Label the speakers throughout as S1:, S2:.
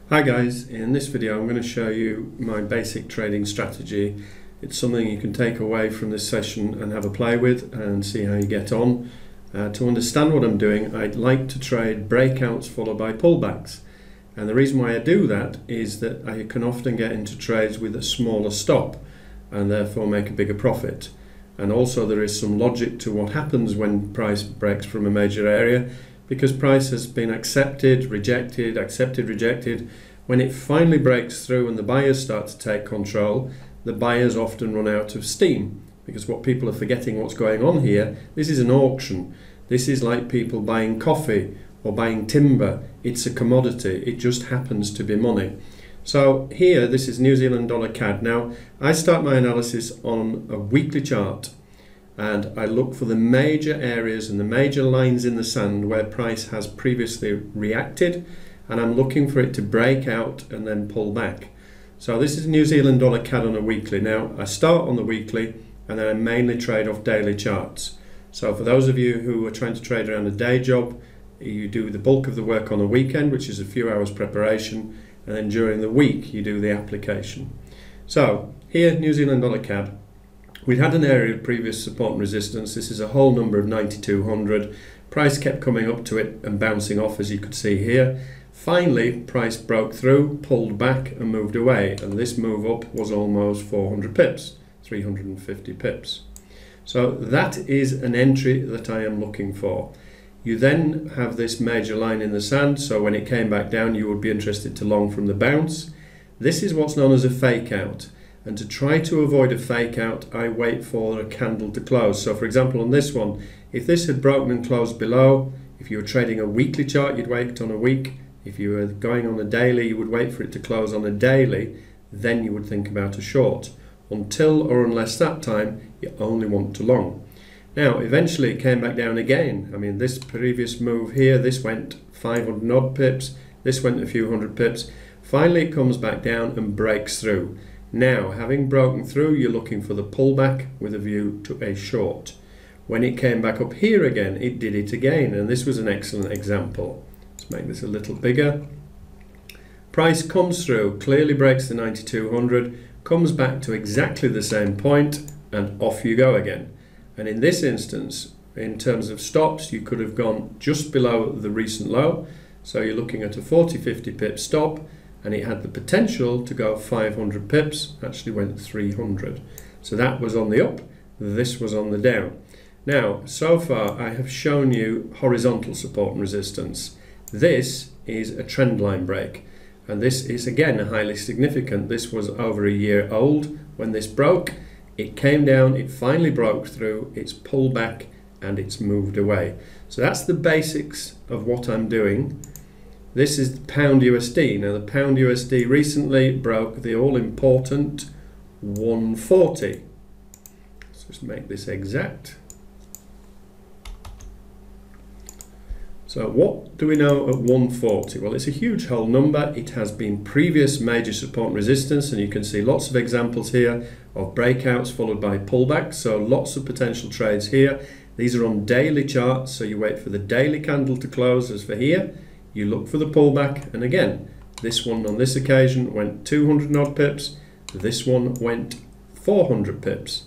S1: Hi guys, in this video I'm going to show you my basic trading strategy. It's something you can take away from this session and have a play with and see how you get on. To understand what I'm doing, I'd like to trade breakouts followed by pullbacks. And the reason why I do that is that I can often get into trades with a smaller stop and therefore make a bigger profit. And also there is some logic to what happens when price breaks from a major area, because price has been accepted, rejected, accepted, rejected. When it finally breaks through and the buyers start to take control, the buyers often run out of steam, because what people are forgetting what's going on here, this is an auction. This is like people buying coffee or buying timber. It's a commodity. It just happens to be money. So here, this is New Zealand dollar CAD. Now, I start my analysis on a weekly chart, and I look for the major areas and the major lines in the sand where price has previously reacted, and I'm looking for it to break out and then pull back. So this is New Zealand dollar CAD on a weekly. Now I start on the weekly and then I mainly trade off daily charts. So for those of you who are trying to trade around a day job, you do the bulk of the work on the weekend, which is a few hours preparation, and then during the week you do the application. So here, New Zealand dollar CAD. We'd had an area of previous support and resistance. This is a whole number of 9,200. Price kept coming up to it and bouncing off, as you could see here. Finally, price broke through, pulled back and moved away. And this move up was almost 400 pips, 350 pips. So that is an entry that I am looking for. You then have this major line in the sand. So when it came back down, you would be interested to long from the bounce. This is what's known as a fake out. And to try to avoid a fake out, I wait for a candle to close. So for example, on this one, if this had broken and closed below, if you were trading a weekly chart, you'd wait on a week. If you were going on a daily, you would wait for it to close on a daily. Then you would think about a short. Until or unless that time, you only want to long. Now, eventually it came back down again. I mean, this previous move here, this went 500 odd pips. This went a few hundred pips. Finally, it comes back down and breaks through. Now, having broken through, you're looking for the pullback with a view to a short. When it came back up here again, it did it again, and this was an excellent example. Let's make this a little bigger. Price comes through, clearly breaks the 9,200, comes back to exactly the same point, and off you go again. And in this instance, in terms of stops, you could have gone just below the recent low. So you're looking at a 40-50 pip stop, and it had the potential to go 500 pips, actually went 300. So that was on the up, this was on the down. Now, so far I have shown you horizontal support and resistance. This is a trend line break, and this is again highly significant. This was over a year old when this broke. It came down, it finally broke through, it's pulled back and it's moved away. So that's the basics of what I'm doing. This is the pound USD. Now the pound USD recently broke the all-important 140. Let's just make this exact. So what do we know at 140? Well, it's a huge whole number. It has been previous major support and resistance, and you can see lots of examples here of breakouts followed by pullbacks. So lots of potential trades here. These are on daily charts, so you wait for the daily candle to close. As for here, you look for the pullback, and again, this one on this occasion went 200 odd pips, this one went 400 pips.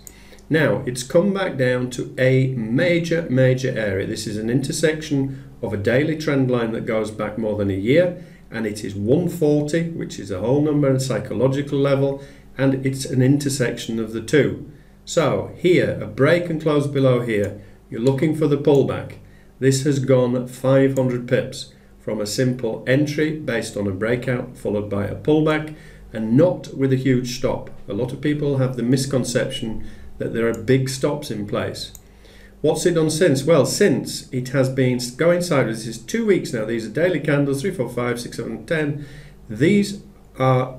S1: Now, it's come back down to a major area. This is an intersection of a daily trend line that goes back more than a year, and it is 140, which is a whole number at a psychological level, and it's an intersection of the two. So here, a break and close below here, you're looking for the pullback. This has gone 500 pips. From a simple entry based on a breakout followed by a pullback, and not with a huge stop. A lot of people have the misconception that there are big stops in place. What's it done since? Well, since it has been going sideways. This is 2 weeks now. These are daily candles, 3, 4, 5, 6, 7, 10. This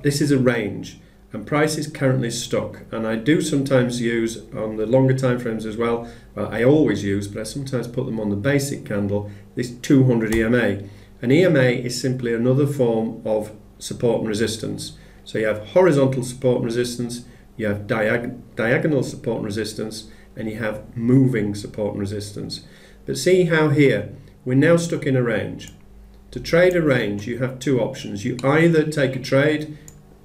S1: is a range, and price is currently stuck. And I do sometimes use on the longer time frames as well. Well, I always use, but I sometimes put them on the basic candle, this 200 EMA. An EMA is simply another form of support and resistance. So you have horizontal support and resistance, you have diagonal support and resistance, and you have moving support and resistance. But see how here, we're now stuck in a range. To trade a range, you have two options. You either take a trade,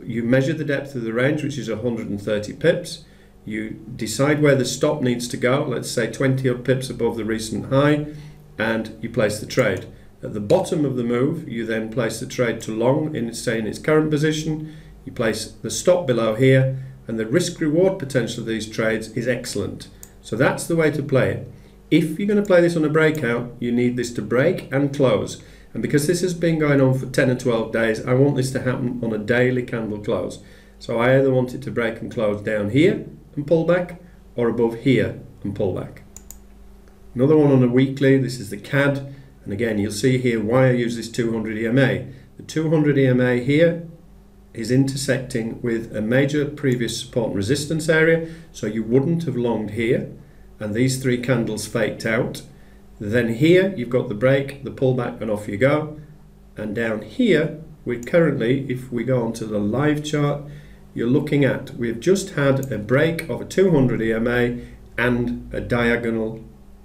S1: you measure the depth of the range, which is 130 pips. You decide where the stop needs to go, let's say 20 odd pips above the recent high, and you place the trade. At the bottom of the move, you then place the trade to long, in its current position. You place the stop below here, and the risk-reward potential of these trades is excellent. So that's the way to play it. If you're going to play this on a breakout, you need this to break and close. And because this has been going on for 10 or 12 days, I want this to happen on a daily candle close. So I either want it to break and close down here and pull back, or above here and pull back. Another one on a weekly, this is the CAD. And again, you'll see here why I use this 200 EMA. The 200 EMA here is intersecting with a major previous support and resistance area, so you wouldn't have longed here, and these three candles faked out. Then here you've got the break, the pullback, and off you go. And down here we're currently, if we go onto the live chart, you're looking at, we've just had a break of a 200 EMA and a diagonal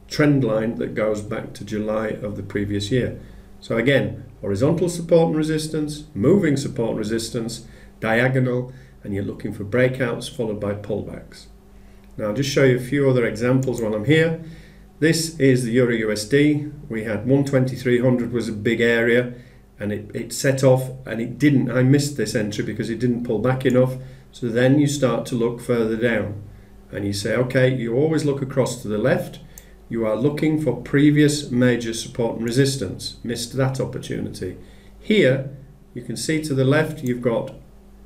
S1: trend line that goes back to July of the previous year. So again, horizontal support and resistance, moving support and resistance, diagonal, and you're looking for breakouts followed by pullbacks. Now I'll just show you a few other examples while I'm here. This is the Euro USD. We had 12300 was a big area, and it set off, and it didn't. I missed this entry because it didn't pull back enough. So then you start to look further down, and you say, okay, you always look across to the left. You are looking for previous major support and resistance. Missed that opportunity. Here, you can see to the left, you've got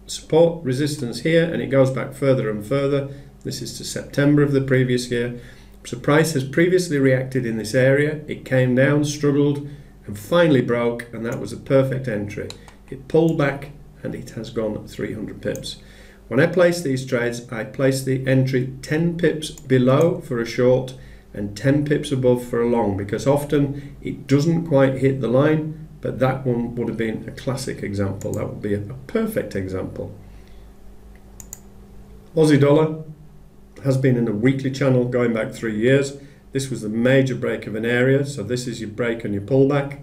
S1: support, resistance here, and it goes back further and further. This is to September of the previous year. So price has previously reacted in this area. It came down, struggled, and finally broke, and that was a perfect entry. It pulled back, and it has gone 300 pips. When I place these trades, I place the entry 10 pips below for a short, and 10 pips above for a long, because often it doesn't quite hit the line, but that one would have been a classic example. That would be a perfect example. Aussie dollar has been in a weekly channel going back 3 years. This was the major break of an area, so this is your break and your pullback.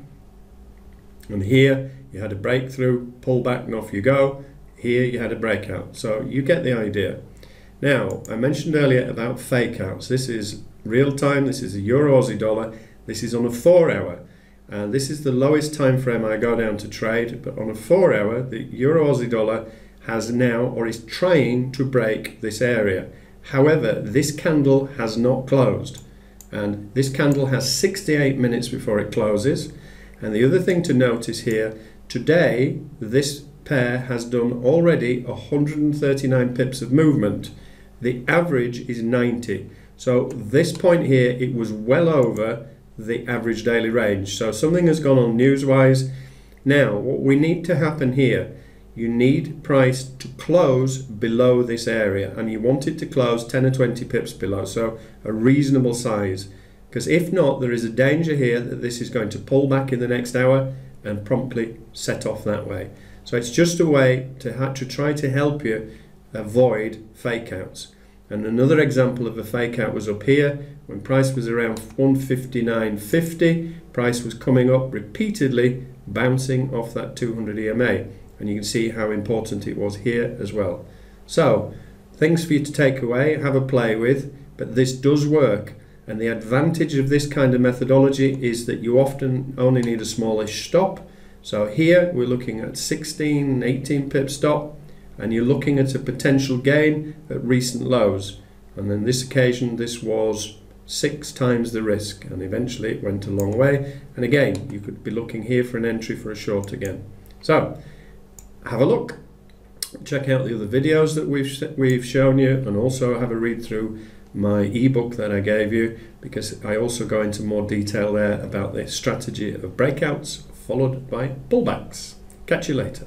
S1: And here you had a breakthrough, pullback, and off you go. Here you had a breakout. So you get the idea. Now, I mentioned earlier about fake outs. This is real time, this is a Euro Aussie dollar, this is on a 4 hour, and this is the lowest time frame I go down to trade, but on a 4 hour the Euro Aussie dollar has now, or is trying to break this area. However, this candle has not closed, and this candle has 68 minutes before it closes. And the other thing to notice here, today this pair has done already 139 pips of movement. The average is 90. So this point here, it was well over the average daily range. So something has gone on news-wise. Now, what we need to happen here, you need price to close below this area, and you want it to close 10 or 20 pips below, so a reasonable size. Because if not, there is a danger here that this is going to pull back in the next hour and promptly set off that way. So it's just a way to try to help you avoid fake outs. And another example of a fake out was up here when price was around 159.50. Price was coming up repeatedly, bouncing off that 200 EMA, and you can see how important it was here as well. So things for you to take away, have a play with, but this does work. And the advantage of this kind of methodology is that you often only need a smallish stop. So here we're looking at 16, 18 pip stop, and you're looking at a potential gain at recent lows. And on this occasion, this was 6 times the risk, and eventually it went a long way. And again, you could be looking here for an entry for a short again. So have a look, check out the other videos that we've shown you, and also have a read through my ebook that I gave you, because I also go into more detail there about the strategy of breakouts followed by pullbacks. Catch you later.